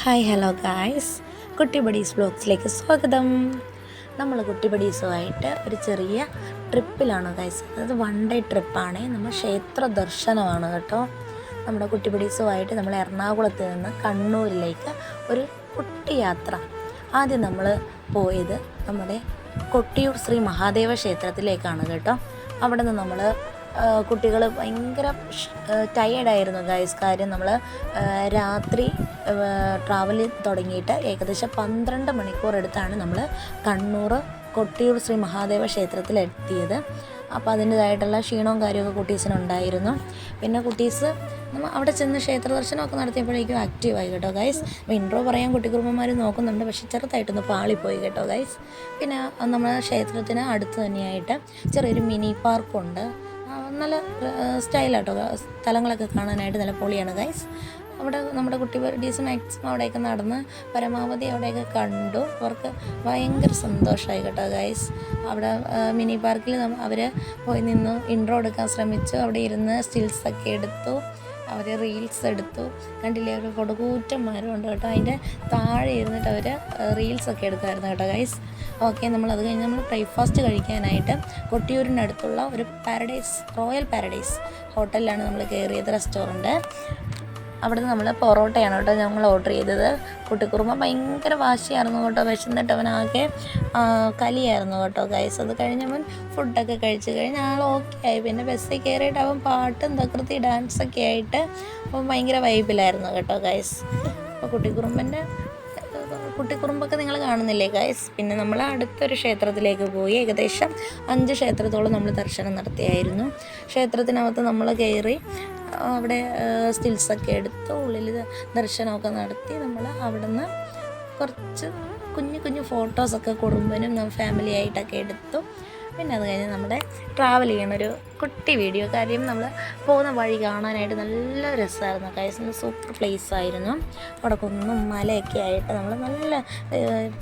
Hi hello guys, കുട്ടി buddies വ്ലോഗ്സിലേക്ക് സ്വാഗതം. നമ്മൾ കുട്ടി ബഡീസുമായിട്ട് ഒരു ചെറിയ ട്രിപ്പിലാണ് ഗായ്സ്. അതായത് 1 ഡേ ട്രിപ്പാണ്. നമ്മൾ ക്ഷേത്ര ദർശനമാണ് കേട്ടോ. നമ്മുടെ കുട്ടി ബഡീസുമായിട്ട് നമ്മൾ എറണാകുളത്ത് നിന്ന് കണ്ണൂരിലേക്ക് ഒരു കുട്ടി യാത്ര. ആദ്യം നമ്മൾ പോയത് നമ്മുടെ കൊട്ടിയൂർ ശ്രീ മഹാദേവ ക്ഷേത്രത്തിലേക്കാണ് കേട്ടോ. അവിടെ നിന്ന് നമ്മൾ കുട്ടികൾ ഭയങ്കര ടയേർഡായിരുന്നു ഗൈസ്. കാര്യം നമ്മൾ രാത്രി ട്രാവൽ തുടങ്ങിയിട്ട് ഏകദേശം 12 മണിക്കൂർ എടുത്താണ് നമ്മൾ കണ്ണൂർ കൊട്ടിയൂർ ശ്രീ മഹാദേവ ക്ഷേത്രത്തിലെത്തിയത്. അപ്പോൾ അതിൻ്റേതായിട്ടുള്ള ക്ഷീണവും കാര്യമൊക്കെ കുട്ടീസിനുണ്ടായിരുന്നു. പിന്നെ കുട്ടീസ് നമ്മൾ അവിടെ ചെന്ന് ക്ഷേത്ര ദർശനമൊക്കെ നടത്തിയപ്പോഴേക്കും ആക്റ്റീവായി കേട്ടോ ഗൈസ്. ഇൻട്രോ പറയാൻ കുട്ടികുറുമ്പന്മാർ നോക്കുന്നുണ്ട്, പക്ഷേ ചെറുതായിട്ടൊന്ന് പാളിപ്പോയി കേട്ടോ ഗൈസ്. പിന്നെ നമ്മുടെ ക്ഷേത്രത്തിന് അടുത്ത് തന്നെയായിട്ട് ചെറിയൊരു മിനി പാർക്കുണ്ട്. നല്ല സ്റ്റൈലാട്ടോ, സ്ഥലങ്ങളൊക്കെ കാണാനായിട്ട് നല്ല പൊളിയാണ് ഗൈസ്. അവിടെ നമ്മുടെ കുട്ടി ബഡീസ് മാക്സിമം അവിടെയൊക്കെ നടന്ന് പരമാവധി അവിടെയൊക്കെ കണ്ടു. അവർക്ക് ഭയങ്കര സന്തോഷമായി കേട്ടോ ഗൈസ്. അവിടെ മിനി പാർക്കിൽ അവർ പോയി നിന്ന് ഇൻട്രോ എടുക്കാൻ ശ്രമിച്ചു. അവിടെ ഇരുന്ന് സ്റ്റിൽസൊക്കെ എടുത്തു, അവർ റീൽസ് എടുത്തു. കണ്ടില്ലേ, അവർ കൊടുകൂറ്റന്മാരും ഉണ്ട് കേട്ടോ. അതിൻ്റെ താഴെ ഇരുന്നിട്ട് അവർ റീൽസൊക്കെ എടുക്കുമായിരുന്നു കേട്ടോ ഗൈസ്. ഓക്കെ, നമ്മളത് കഴിഞ്ഞ് നമ്മൾ ബ്രേക്ക്ഫാസ്റ്റ് കഴിക്കാനായിട്ട് കൊട്ടിയൂരിനടുത്തുള്ള ഒരു റോയൽ പാരഡൈസ് ഹോട്ടലിലാണ് നമ്മൾ കയറിയത്, റെസ്റ്റോറൻറ്റ്. അവിടുന്ന് നമ്മൾ പൊറോട്ടയാണ് കേട്ടോ ഞങ്ങൾ ഓർഡർ ചെയ്തത്. കുട്ടിക്കുറുമ്പ ഭയങ്കര വാശിയായിരുന്നു കേട്ടോ, വിശന്നിട്ട് അവനാകെ കലിയായിരുന്നു കേട്ടോ ഗൈസ്. അത് കഴിഞ്ഞവൻ ഫുഡൊക്കെ കഴിച്ച് കഴിഞ്ഞ് ആൾ ഓക്കെ ആയി. പിന്നെ ബസ്സിൽ കയറിയിട്ട് അവൻ പാട്ടും തകൃതി ഡാൻസൊക്കെ ആയിട്ട് അവൻ ഭയങ്കര വൈബിലായിരുന്നു കേട്ടോ ഗൈസ്. അപ്പോൾ കുട്ടിക്കുറുമ്പൊക്കെ നിങ്ങൾ കാണുന്നില്ലേ ഗൈസ്. പിന്നെ നമ്മൾ അടുത്തൊരു ക്ഷേത്രത്തിലേക്ക് പോയി. ഏകദേശം 5 ക്ഷേത്രത്തോളം നമ്മൾ ദർശനം നടത്തിയായിരുന്നു. ക്ഷേത്രത്തിനകത്ത് നമ്മൾ കയറി അവിടെ സ്റ്റിൽസൊക്കെ എടുത്ത് ഉള്ളിൽ ദർശനമൊക്കെ നടത്തി. നമ്മൾ അവിടെ നിന്ന് കുറച്ച് കുഞ്ഞു ഫോട്ടോസൊക്കെ കുടുംബനും ഫാമിലി ആയിട്ടൊക്കെ എടുത്തു. പിന്നെ അത് കഴിഞ്ഞ് നമ്മുടെ ട്രാവൽ ചെയ്യണൊരു കുട്ടി വീഡിയോ. കാര്യം നമ്മൾ പോകുന്ന വഴി കാണാനായിട്ട് നല്ല രസമായിരുന്നു ഗൈസ്. സൂപ്പർ പ്ലേസ് ആയിരുന്നു. അവിടെ കുന്നും മലയൊക്കെ ആയിട്ട് നമ്മൾ നല്ല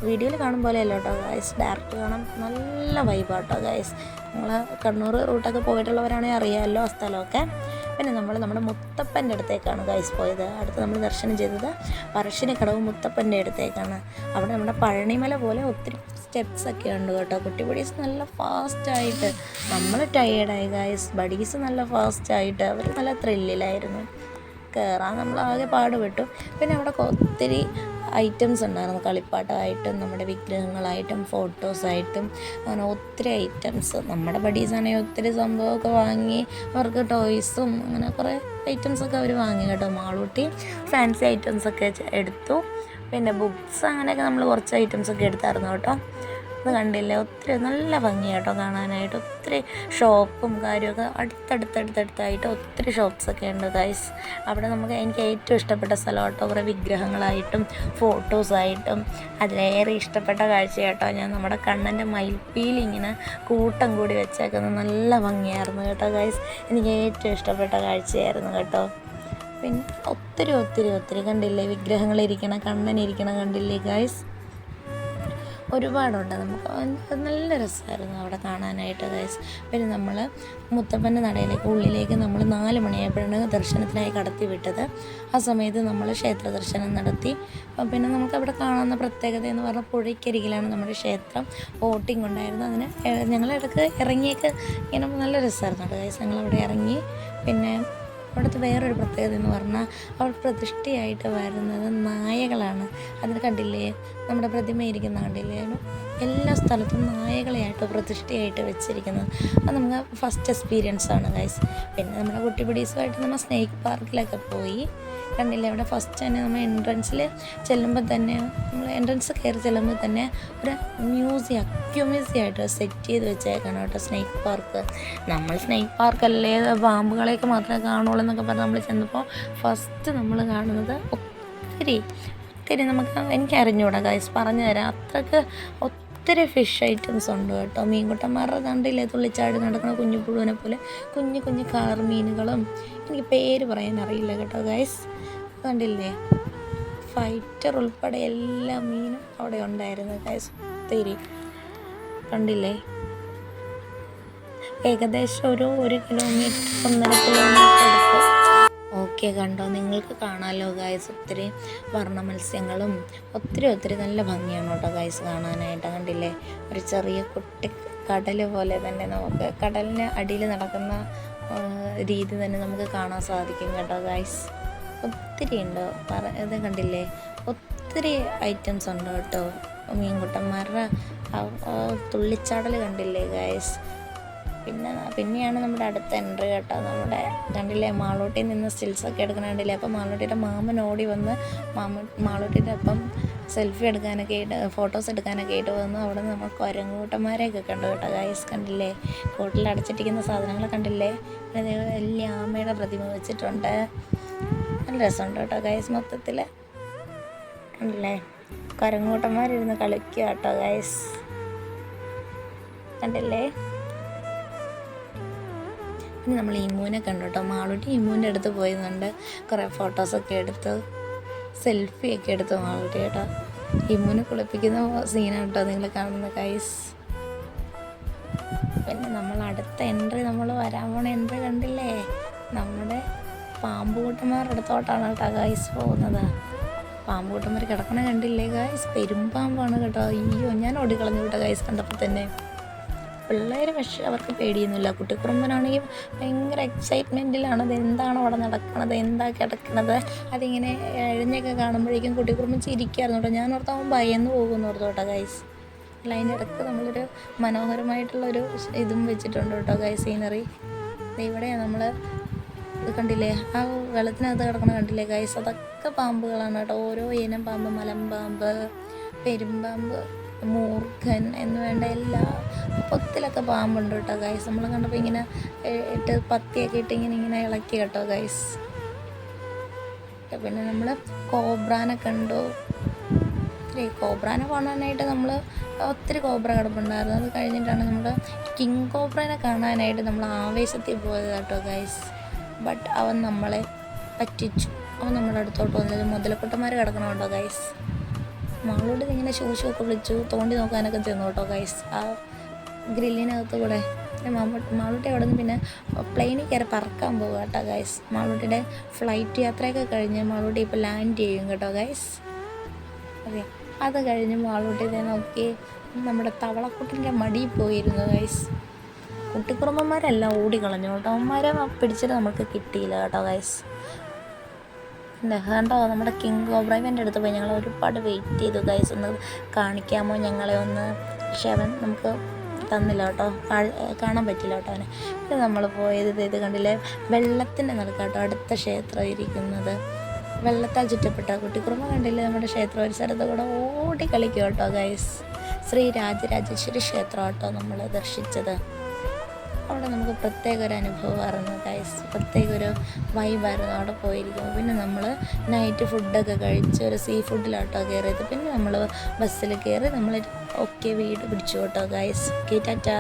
വീഡിയോയിൽ കാണും പോലെയല്ല കേട്ടോ ഗൈസ്, ഡയറക്റ്റ് കാണാൻ നല്ല വൈബാട്ടോ ഗൈസ്. നമ്മൾ കണ്ണൂർ റൂട്ടൊക്കെ പോയിട്ടുള്ളവരാണെങ്കിൽ അറിയാമല്ലോ ആ സ്ഥലമൊക്കെ. പിന്നെ നമ്മുടെ മുത്തപ്പൻ്റെ അടുത്തേക്കാണ് ഗൈസ് പോയത്. അടുത്ത് നമ്മൾ ദർശനം ചെയ്തത് പറശ്ശിനിക്കടവ് മുത്തപ്പൻ്റെ അടുത്തേക്കാണ്. അവിടെ നമ്മുടെ പഴനിമല പോലെ ഒത്തിരി സ്റ്റെപ്സൊക്കെ ഉണ്ട് കേട്ടോ. കുട്ടി ബഡീസ് നല്ല ഫാസ്റ്റായിട്ട്, നമ്മൾ ടയേർഡായി ഗൈസ്. ബഡീസ് നല്ല ഫാസ്റ്റായിട്ട് അവർ നല്ല ത്രില്ലിലായിരുന്നു. കയറാൻ നമ്മൾ ആകെ പാടുപെട്ടു. പിന്നെ അവിടെ ഒത്തിരി ഐറ്റംസ് ഉണ്ടായിരുന്നു, കളിപ്പാട്ടമായിട്ടും നമ്മുടെ വിഗ്രഹങ്ങളായിട്ടും ഫോട്ടോസായിട്ടും അങ്ങനെ ഒത്തിരി ഐറ്റംസ്. നമ്മുടെ ബഡീസാണെങ്കിൽ ഒത്തിരി സംഭവമൊക്കെ വാങ്ങി, അവർക്ക് ടോയ്സും അങ്ങനെ കുറേ ഐറ്റംസൊക്കെ അവർ വാങ്ങി കേട്ടോ. മാളൂട്ടി ഫാൻസി ഐറ്റംസൊക്കെ എടുത്തു. പിന്നെ ബുക്സ് അങ്ങനെയൊക്കെ നമ്മൾ കുറച്ച് ഐറ്റംസൊക്കെ എടുത്തായിരുന്നു കേട്ടോ. അത് കണ്ടില്ലേ, ഒത്തിരി നല്ല ഭംഗിയാട്ടോ കാണാനായിട്ട്. ഒത്തിരി ഷോപ്പും കാര്യമൊക്കെ അടുത്തടുത്തായിട്ട് ഒത്തിരി ഷോപ്സൊക്കെ ഉണ്ട് ഗൈസ്. അവിടെ എനിക്ക് ഏറ്റവും ഇഷ്ടപ്പെട്ട സ്ഥലം കേട്ടോ. കുറേ വിഗ്രഹങ്ങളായിട്ടും ഫോട്ടോസായിട്ടും അതിലേറെ ഇഷ്ടപ്പെട്ട കാഴ്ച കേട്ടോ. ഞാൻ നമ്മുടെ കണ്ണൻ്റെ മയിൽപ്പീലി ഇങ്ങനെ കൂട്ടം കൂടി വെച്ചേക്കുന്നത് നല്ല ഭംഗിയായിരുന്നു കേട്ടോ ഗൈസ്. എനിക്ക് ഏറ്റവും ഇഷ്ടപ്പെട്ട കാഴ്ചയായിരുന്നു കേട്ടോ. പിന്നെ ഒത്തിരി കണ്ടില്ലേ, വിഗ്രഹങ്ങളിരിക്കണം, കണ്ണനിരിക്കണം, കണ്ടില്ലേ ഗൈസ്. ഒരുപാടുണ്ട്. നമുക്ക് നല്ല രസമായിരുന്നു അവിടെ കാണാനായിട്ട് ഗൈസ്. പിന്നെ നമ്മൾ മുത്തപ്പൻ്റെ നടയിലേക്ക് ഉള്ളിലേക്ക് നമ്മൾ 4 മണിയായപ്പോഴാണ് ദർശനത്തിനായി കടത്തി വിട്ടത്. ആ സമയത്ത് നമ്മൾ ക്ഷേത്ര ദർശനം നടത്തി. പിന്നെ നമുക്കവിടെ കാണുന്ന പ്രത്യേകത എന്ന് പറഞ്ഞാൽ പുഴയ്ക്കരികിലാണ് നമ്മുടെ ക്ഷേത്രം. ബോട്ടിംഗ് ഉണ്ടായിരുന്നു. അതിന് ഞങ്ങളിടയ്ക്ക് ഇറങ്ങിയൊക്കെ ഇങ്ങനെ നല്ല രസമായിരുന്നു കേട്ടോ ഗൈസ്. ഞങ്ങളവിടെ ഇറങ്ങി. പിന്നെ അവിടുത്തെ വേറൊരു പ്രത്യേകത എന്ന് പറഞ്ഞാൽ അവിടെ പ്രതിഷ്ഠയായിട്ട് വരുന്നത് നായകളാണ്. അതിന് കണ്ടില്ലേ, നമ്മുടെ പ്രതിമ ഇരിക്കുന്ന കണ്ടില്ലേ, എല്ലാ സ്ഥലത്തും നായകളെയായിട്ട് പ്രതിഷ്ഠയായിട്ട് വെച്ചിരിക്കുന്നത്. അത് നമുക്ക് ഫസ്റ്റ് എക്സ്പീരിയൻസ് ആണ് ഗൈസ്. പിന്നെ നമ്മുടെ കുട്ടി ബഡീസുമായിട്ട് നമ്മൾ സ്നേക്ക് പാർക്കിലൊക്കെ പോയി. കണ്ടില്ലേ, അവിടെ ഫസ്റ്റ് തന്നെ നമ്മൾ എൻട്രൻസിൽ ചെല്ലുമ്പോൾ തന്നെ, നമ്മൾ എൻട്രൻസ് കയറി ചെല്ലുമ്പോൾ തന്നെ ഒരു അക്യൂമ്യൂസിയായിട്ട് സെറ്റ് ചെയ്ത് വെച്ചേക്കാണ് കേട്ടോ സ്നേക്ക് പാർക്ക്. നമ്മൾ സ്നേക്ക് പാർക്കല്ലേ, പാമ്പുകളെയൊക്കെ മാത്രമേ കാണുള്ളൂ എന്നൊക്കെ പറഞ്ഞ് നമ്മൾ ചെന്നപ്പോൾ ഫസ്റ്റ് നമ്മൾ കാണുന്നത് ഒത്തിരി എനിക്ക് അറിഞ്ഞുകൂടാ ഗൈസ്, പറഞ്ഞു തരാം. അത്രയ്ക്ക് ഒത്തിരി ഫിഷ് ഐറ്റംസ് ഉണ്ട് കേട്ടോ. മീൻകുട്ടന്മാരുടെ കണ്ടില്ലേ തുള്ളിച്ചാടി നടക്കുന്ന കുഞ്ഞു പുഴുവിനെ പോലെ കുഞ്ഞു കളർ മീനുകളും. എനിക്ക് പേര് പറയാൻ അറിയില്ല കേട്ടോ ഗൈസ്. കണ്ടില്ലേ, ഫൈറ്റർ ഉൾപ്പെടെ എല്ലാ മീനും അവിടെ ഉണ്ടായിരുന്നു ഗൈസ്. ഒത്തിരി കണ്ടില്ലേ, ഏകദേശം ഒരു 1 കിലോമീറ്റർ 1.5 കിലോമീറ്റർ എടുത്ത്. ഓക്കെ കണ്ടോ, നിങ്ങൾക്ക് കാണാമല്ലോ ഗൈസ്, ഒത്തിരി വർണ്ണ മത്സ്യങ്ങളും ഒത്തിരി നല്ല ഭംഗിയാണ് കേട്ടോ ഗൈസ് കാണാനായിട്ട്. കണ്ടില്ലേ, ഒരു ചെറിയ കുട്ടി കടൽ പോലെ തന്നെ നമുക്ക് കടലിന് അടിയിൽ നടക്കുന്ന രീതി തന്നെ നമുക്ക് കാണാൻ സാധിക്കും കേട്ടോ ഗൈസ്. ഒത്തിരി ഉണ്ട്, ഇത് കണ്ടില്ലേ, ഒത്തിരി ഐറ്റംസ് ഉണ്ട് കേട്ടോ. മീൻകുട്ടന്മാരുടെ തുള്ളിച്ചാടൽ കണ്ടില്ലേ ഗൈസ്. പിന്നെയാണ് നമ്മുടെ അടുത്ത എൻട്രി കേട്ടോ. നമ്മുടെ കണ്ടില്ലേ, മാളൂട്ടിയിൽ നിന്ന് സ്റ്റിൽസൊക്കെ എടുക്കണ കണ്ടില്ലേ. അപ്പോൾ മാളൂട്ടിയുടെ മാമൻ ഓടി വന്ന് മാളൂട്ടിയുടെ ഒപ്പം സെൽഫി എടുക്കാനൊക്കെ ആയിട്ട്, ഫോട്ടോസ് എടുക്കാനൊക്കെ ആയിട്ട് വന്നു. അവിടെ നിന്ന് നമ്മൾ കുരങ്ങൂട്ടന്മാരെയൊക്കെ കണ്ടു കേട്ടോ ഗൈസ്. കണ്ടില്ലേ, കൂട്ടിൽ അടച്ചിട്ടിരിക്കുന്ന സാധനങ്ങൾ കണ്ടില്ലേ. വലിയ ആമയുടെ പ്രതിമ വെച്ചിട്ടുണ്ട്. നല്ല രസമുണ്ട് കേട്ടോ ഗൈസ്. മൊത്തത്തിൽ കണ്ടില്ലേ, കുരങ്ങൂട്ടന്മാരിരുന്ന് കളിക്കുക കേട്ടോ ഗൈസ്. കണ്ടില്ലേ. പിന്നെ നമ്മൾ ഇമ്മൂനെ കണ്ടു കേട്ടോ. മാളൂട്ടി ഇമ്മൂൻ്റെ അടുത്ത് പോയിരുന്നുണ്ട്, കുറേ ഫോട്ടോസൊക്കെ എടുത്ത് സെൽഫിയൊക്കെ എടുത്തു മാളൂട്ടി കേട്ടോ. ഇമ്മൂനെ കുളിപ്പിക്കുന്ന സീനാണ് കേട്ടോ നിങ്ങൾ കാണുന്ന ഗൈസ്. പിന്നെ നമ്മൾ അടുത്ത എൻട്രി, നമ്മൾ വരാൻ പോണ എൻട്രി കണ്ടില്ലേ, നമ്മുടെ പാമ്പുകൂട്ടന്മാരുടെ അടുത്തോട്ടാണ് കേട്ടോ ഗൈസ് പോകുന്നത്. പാമ്പുകൂട്ടന്മാർ കിടക്കണ കണ്ടില്ലേ ഗൈസ്, പെരുമ്പാമ്പാണ് കേട്ടോ. അയ്യോ, ഞാൻ ഓടിക്കളഞ്ഞു കേട്ടോ ഗൈസ് കണ്ടപ്പോൾ തന്നെ. പിള്ളേർ പക്ഷേ അവർക്ക് പേടിയൊന്നുമില്ല. കുട്ടിക്കുറുമ്പനാണെങ്കിൽ ഭയങ്കര എക്സൈറ്റ്മെൻറ്റിലാണ്. അത് എന്താണ് അവിടെ നടക്കണത്, എന്താ കിടക്കണത്, അതിങ്ങനെ എഴഞ്ഞൊക്കെ കാണുമ്പോഴേക്കും കുട്ടിക്കുറുമ്പൻ ചിരിക്കായിരുന്നു കേട്ടോ. ഞാൻ ഓർത്താവും ഭയന്ന് പോകുമെന്ന് ഓർത്തു കേട്ടോ ഗൈസ്. അല്ല, അതിൻ്റെ ഇടയ്ക്ക് നമ്മളൊരു മനോഹരമായിട്ടുള്ളൊരു ഇതും വെച്ചിട്ടുണ്ട് കേട്ടോ ഗൈസ്, സീനറി. ഇവിടെയാണ് നമ്മൾ ഇത് കണ്ടില്ലേ, ആ വെള്ളത്തിനകത്ത് കിടക്കണ കണ്ടില്ലേ ഗൈസ്, അതൊക്കെ പാമ്പുകളാണ് കേട്ടോ. ഓരോ ഇനം പാമ്പ്, മലമ്പാമ്പ്, പെരുമ്പാമ്പ്, മൂർഖൻ എന്ന് വേണ്ട എല്ലാ പൊത്തിലൊക്കെ പാമ്പുണ്ട് കേട്ടോ ഗൈസ്. നമ്മൾ കണ്ടപ്പോൾ ഇങ്ങനെ ഇട്ട് പത്തിയൊക്കെ ഇട്ട് ഇങ്ങനെ ഇളക്കി കേട്ടോ ഗൈസ്. പിന്നെ നമ്മൾ കോബ്രാനെ കണ്ടു. കോബ്രാനെ കാണാനായിട്ട് നമ്മൾ ഒത്തിരി കോബ്ര കിടപ്പുണ്ടായിരുന്നു. അത് കഴിഞ്ഞിട്ടാണ് നമ്മൾ കിങ് കോബ്രാനെ കാണാനായിട്ട് നമ്മൾ ആവേശത്തിൽ പോയത് കേട്ടോ ഗൈസ്. ബട്ട് അവൻ നമ്മളെ പറ്റിച്ചു. അവൻ നമ്മുടെ അടുത്തോട്ട് വന്നത് മുതലക്കുട്ടന്മാർ കിടക്കണം കേട്ടോ ഗൈസ്. മാളോട്ട് ഇങ്ങനെ ശൂശുമൊക്കെ വിളിച്ചു, തോണ്ടി നോക്കാനൊക്കെ ചെന്നു കേട്ടോ ഗൈസ്, ആ ഗ്രില്ലിനകത്ത് കൂടെ. മാളൂട്ടി അവിടെ നിന്ന് പിന്നെ പ്ലെയിനിൽ കയറി പറക്കാൻ പോകുക കേട്ടോ ഗൈസ്. മാളൂട്ടിയുടെ ഫ്ലൈറ്റ് യാത്രയൊക്കെ കഴിഞ്ഞ് മാളൂട്ടി ഇപ്പോൾ ലാൻഡ് ചെയ്യും കേട്ടോ ഗൈസ്. അതെ, അത് കഴിഞ്ഞ് മാളൂട്ടി ഇതേ നോക്കി നമ്മുടെ തവളക്കുട്ടിൻ്റെ മടിയിൽ പോയിരുന്നു ഗൈസ്. കുട്ടിക്കുറുമ്പന്മാരെല്ലാം ഓടിക്കളഞ്ഞു കേട്ടോ. അവന്മാരെ പിടിച്ചിട്ട് നമുക്ക് കിട്ടിയില്ല കേട്ടോ ഗൈസ്. കണ്ടോ, നമ്മുടെ കിങ് കോബ്രൈവൻ്റെ അടുത്ത് പോയി ഞങ്ങൾ ഒരുപാട് വെയിറ്റ് ചെയ്തു ഗൈസ്, ഒന്ന് കാണിക്കാമോ ഞങ്ങളെ ഒന്ന്. പക്ഷെ അവൻ നമുക്ക് തന്നില്ല കേട്ടോ, കാണാൻ പറ്റില്ല കേട്ടോ അവനെ. ഇത് നമ്മൾ പോയത് ഇത് കണ്ടില്ലേ, വെള്ളത്തിൻ്റെ നടുക്ക് കേട്ടോ അടുത്ത ക്ഷേത്രം ഇരിക്കുന്നത്. വെള്ളത്താൽ ചുറ്റപ്പെട്ട കുട്ടിക്കുറുമ്പ കണ്ടില്ലേ, നമ്മുടെ ക്ഷേത്ര പരിസരത്ത് കൂടെ ഓടി കളിക്കും കേട്ടോ ഗൈസ്. ശ്രീ രാജരാജേശ്വരി ക്ഷേത്രം കേട്ടോ നമ്മൾ ദർശിച്ചത്. അവിടെ നമുക്ക് പ്രത്യേക ഒരു അനുഭവമായിരുന്നു ഗൈസ്, പ്രത്യേക ഒരു വൈബായിരുന്നു അവിടെ പോയിരിക്കുമ്പോൾ. പിന്നെ നമ്മൾ നൈറ്റ് ഫുഡൊക്കെ കഴിച്ച് ഒരു സീ ഫുഡിലാട്ടോ കയറിയത്. പിന്നെ നമ്മൾ ബസ്സിൽ കയറി നമ്മൾ വീട് പിടിച്ചു കേട്ടോ ഗൈസ്. ഓക്കെ, ടാറ്റാ.